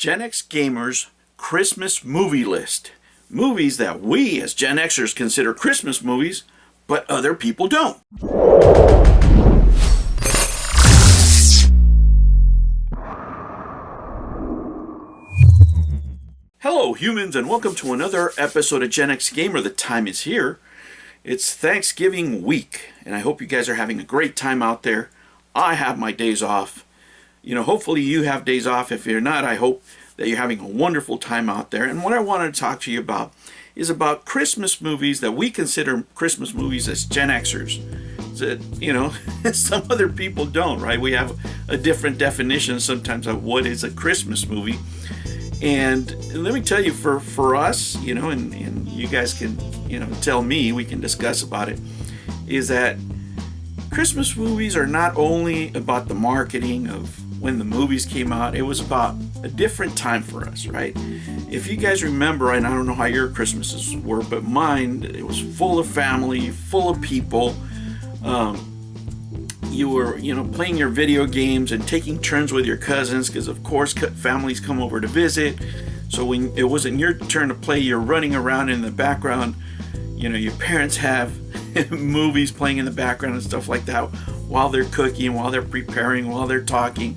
Gen X Gamers Christmas Movie List. Movies that we as Gen Xers consider Christmas movies, but other people don't. Hello humans, and welcome to another episode of Gen X Gamer. The time is here. It's Thanksgiving week, and I hope you guys are having a great time out there. I have my days off. Hopefully you have days off. If you're not, I hope that you're having a wonderful time out there. And what I wanted to talk to you about is about Christmas movies that we consider Christmas movies as Gen Xers. That, some other people don't, right? We have a different definition sometimes of what is a Christmas movie. And let me tell you, for us, and you guys can, tell me, we can discuss about it, is that Christmas movies are not only about the marketing of when the movies came out. It was about a different time for us, right? If you guys remember, and I don't know how your Christmases were, but mine, it was full of family, full of people. You were, playing your video games and taking turns with your cousins, because of course families come over to visit. So when it wasn't your turn to play, you're running around in the background. Your parents have movies playing in the background and stuff like that while they're cooking, while they're preparing, while they're talking.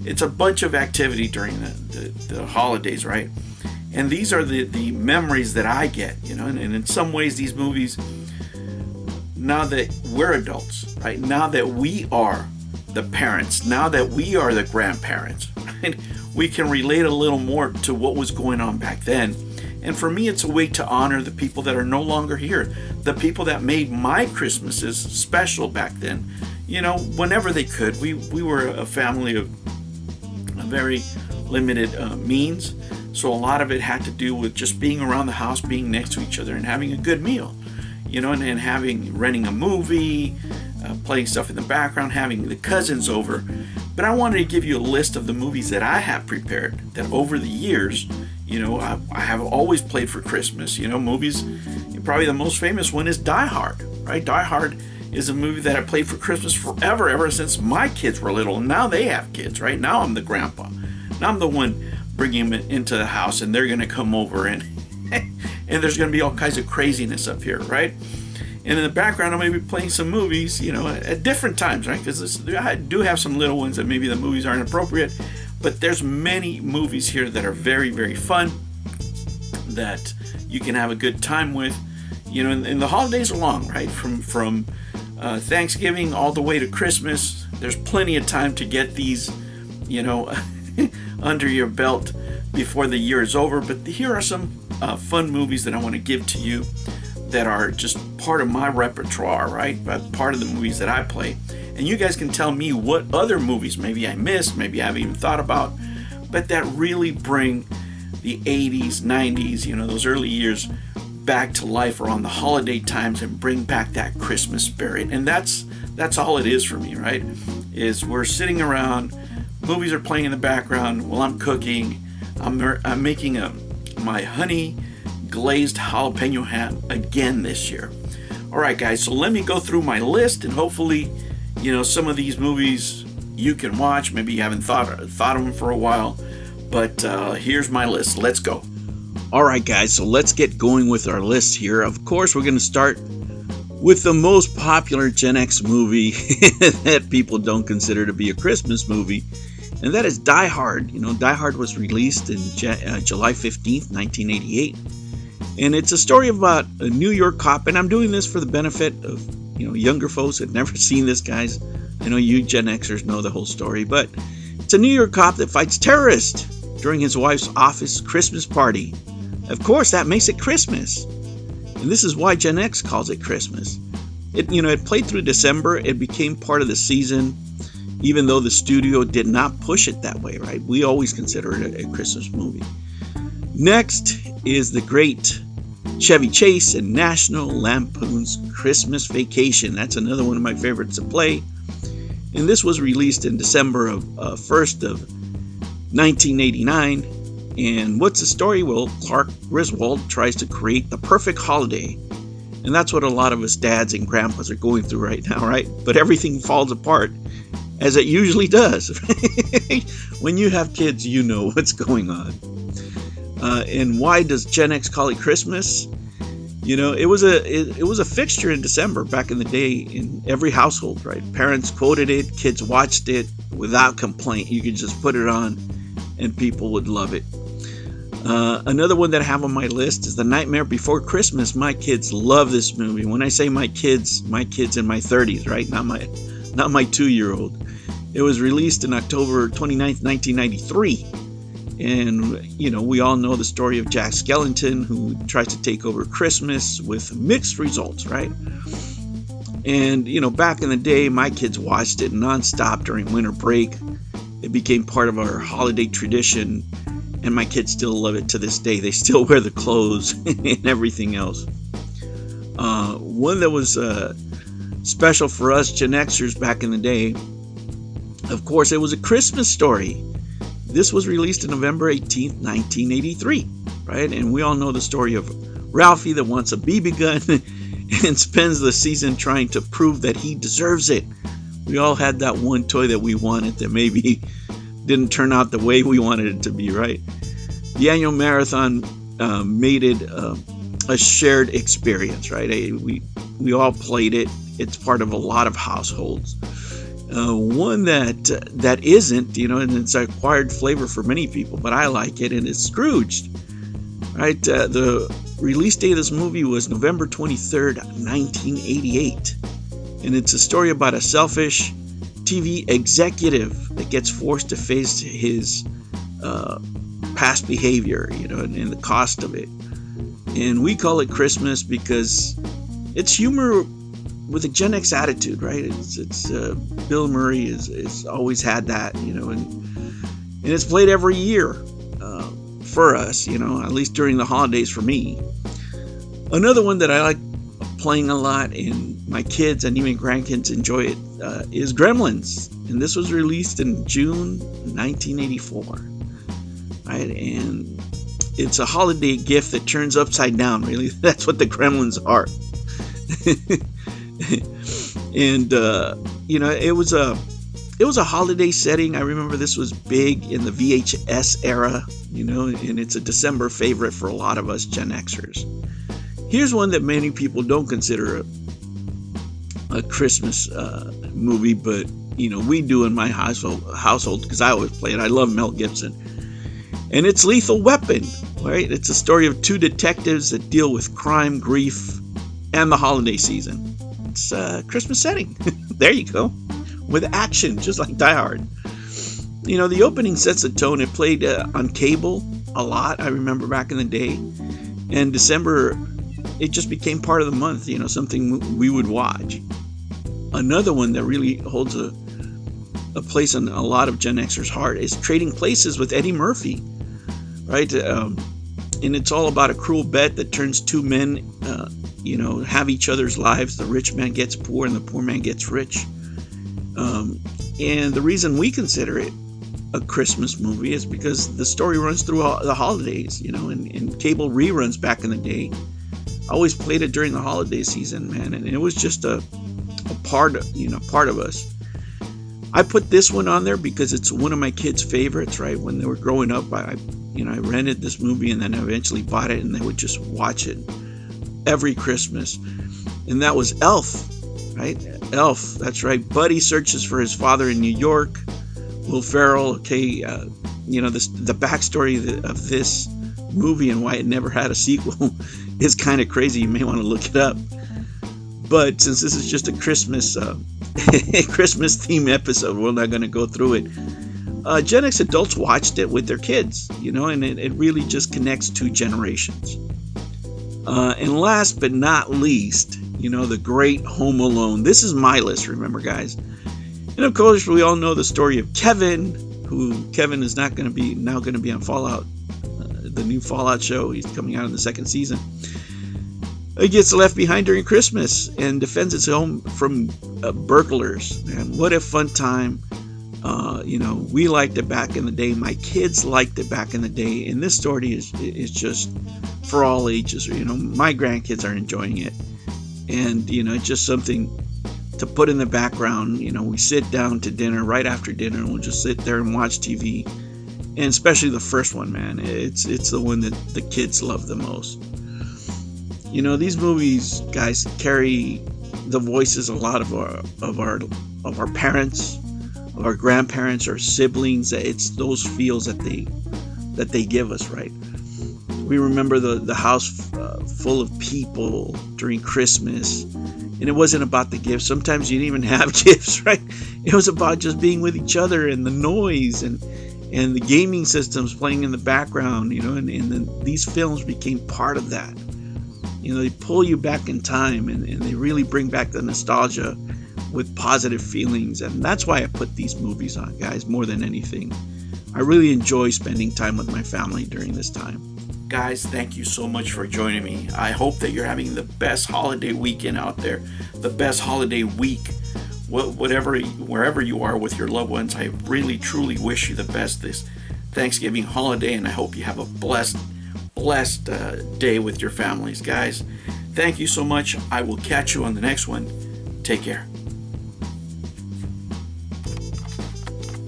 It's a bunch of activity during the holidays, right? And these are the memories that I get, and in some ways these movies, now that we're adults, right? Now that we are the parents, now that we are the grandparents, right? We can relate a little more to what was going on back then. And for me, it's a way to honor the people that are no longer here, the people that made my Christmases special back then, whenever they could. We were a family of very limited means, so a lot of it had to do with just being around the house, being next to each other, and having a good meal, and renting a movie, playing stuff in the background, having the cousins over. But I wanted to give you a list of the movies that I have prepared that over the years, I have always played for Christmas. Movies, probably the most famous one is Die Hard, right? Die Hard is a movie that I played for Christmas forever, ever since my kids were little. And now they have kids, right? Now I'm the grandpa. Now I'm the one bringing them into the house, and they're going to come over, and and there's going to be all kinds of craziness up here, right? And in the background, I'm going to be playing some movies, at different times, right? Because I do have some little ones that maybe the movies aren't appropriate, but there's many movies here that are very, very fun, that you can have a good time with, and the holidays are long, right? From Thanksgiving all the way to Christmas. There's plenty of time to get these, under your belt before the year is over. But here are some fun movies that I want to give to you that are just part of my repertoire, right? Part of the movies that I play. And you guys can tell me what other movies maybe I missed, maybe I haven't even thought about, but that really bring the 80s, 90s, those early years back to life around the holiday times and bring back that Christmas spirit. And that's all it is for me, right? Is we're sitting around, movies are playing in the background while I'm cooking. I'm making my honey glazed jalapeno ham again this year. All right, guys, so let me go through my list, and hopefully, some of these movies you can watch. Maybe you haven't thought of them for a while, but here's my list. Let's go. All right, guys, so let's get going with our list here. Of course, we're going to start with the most popular Gen X movie that people don't consider to be a Christmas movie, and that is Die Hard. Die Hard was released in July 15th, 1988, and it's a story about a New York cop, and I'm doing this for the benefit of younger folks that have never seen this, guys. I know you Gen Xers know the whole story, but it's a New York cop that fights terrorists during his wife's office Christmas party. Of course, that makes it Christmas. And this is why Gen X calls it Christmas. It played through December. It became part of the season, even though the studio did not push it that way, right? We always consider it a Christmas movie. Next is the great Chevy Chase and National Lampoon's Christmas Vacation. That's another one of my favorites to play. And this was released in December of 1st of 1989. And what's the story? Well, Clark Griswold tries to create the perfect holiday. And that's what a lot of us dads and grandpas are going through right now, right? But everything falls apart as it usually does. When you have kids, you know what's going on. And why does Gen X call it Christmas? You know, it was a fixture in December back in the day in every household, right? Parents quoted it, kids watched it without complaint. You could just put it on and people would love it. Another one that I have on my list is The Nightmare Before Christmas. My kids love this movie. When I say my kids in my 30s, right? Not my 2-year-old. It was released in October 29th, 1993. And, you know, we all know the story of Jack Skellington, who tries to take over Christmas with mixed results, right? And, you know, back in the day, my kids watched it nonstop during winter break. It became part of our holiday tradition, and my kids still love it to this day. They still wear the clothes and everything else. One that was special for us Gen Xers back in the day, of course, it was A Christmas Story. This was released on November 18th, 1983, right? And we all know the story of Ralphie that wants a BB gun and spends the season trying to prove that he deserves it. We all had that one toy that we wanted that maybe didn't turn out the way we wanted it to be, right? The annual marathon made it a shared experience, right? We all played it. It's part of a lot of households. One that isn't, you know, and it's an acquired flavor for many people, but I like it, and it's Scrooged, right? The release date of this movie was November 23rd, 1988, and it's a story about a selfish TV executive that gets forced to face his past behavior, you know, and the cost of it. And we call it Christmas because it's humor with a Gen X attitude, right? It's Bill Murray is always had that, you know, and it's played every year for us, you know, at least during the holidays for me. Another one that I like playing a lot, and my kids and even grandkids enjoy it, is Gremlins, and this was released in June 1984, right? And it's a holiday gift that turns upside down, really. That's what the Gremlins are. And you know, it was a holiday setting. I remember this was big in the VHS era, you know, and it's a December favorite for a lot of us Gen Xers. Here's one that many people don't consider a Christmas movie, but you know, we do in my household because I always play it. I love Mel Gibson, and it's Lethal Weapon, right? It's a story of two detectives that deal with crime, grief, and the holiday season. It's a Christmas setting. There you go. With action, just like Die Hard. You know, the opening sets a tone. It played on cable a lot, I remember back in the day. And December, it just became part of the month, you know, something we would watch. Another one that really holds a place in a lot of Gen Xers' heart is Trading Places with Eddie Murphy, right? And it's all about a cruel bet that turns two men you know, have each other's lives. The rich man gets poor and the poor man gets rich. And the reason we consider it a Christmas movie is because the story runs through the holidays, you know, and cable reruns back in the day. I always played it during the holiday season, man, and it was just a part of us. I put this one on there because it's one of my kids' favorites, right? When they were growing up, I rented this movie and then I eventually bought it, and they would just watch it every Christmas, and that was Elf, right? Elf, that's right. Buddy searches for his father in New York. Will Ferrell, okay, you know, the backstory of this movie and why it never had a sequel is kind of crazy. You may want to look it up. But since this is just a Christmas Christmas theme episode, we're not going to go through it. Gen X adults watched it with their kids, you know, and it really just connects two generations. And last but not least, you know, the great Home Alone. This is my list, remember, guys. And of course, we all know the story of Kevin, who Kevin is now going to be on Fallout, the new Fallout show. He's coming out in the second season. He gets left behind during Christmas and defends his home from burglars. Man, what a fun time. You know, we liked it back in the day. My kids liked it back in the day. And this story is just for all ages. You know, my grandkids are enjoying it. And, you know, it's just something to put in the background. You know, we sit down to dinner, right after dinner, and we'll just sit there and watch TV. And especially the first one, man, it's the one that the kids love the most. You know, these movies, guys, carry the voices a lot of our parents, of our grandparents, our siblings. It's those feels that they give us, right? We remember the house full of people during Christmas, and it wasn't about the gifts. Sometimes you didn't even have gifts, right? It was about just being with each other and the noise and the gaming systems playing in the background, you know, and then these films became part of that. You know, they pull you back in time, and they really bring back the nostalgia with positive feelings. And that's why I put these movies on, guys, more than anything. I really enjoy spending time with my family during this time. Guys, thank you so much for joining me. I hope that you're having the best holiday weekend out there, the best holiday week. Wherever you are with your loved ones, I really truly wish you the best this Thanksgiving holiday, and I hope you have a blessed day with your families, guys. Thank you so much. I will catch you on the next one. Take care.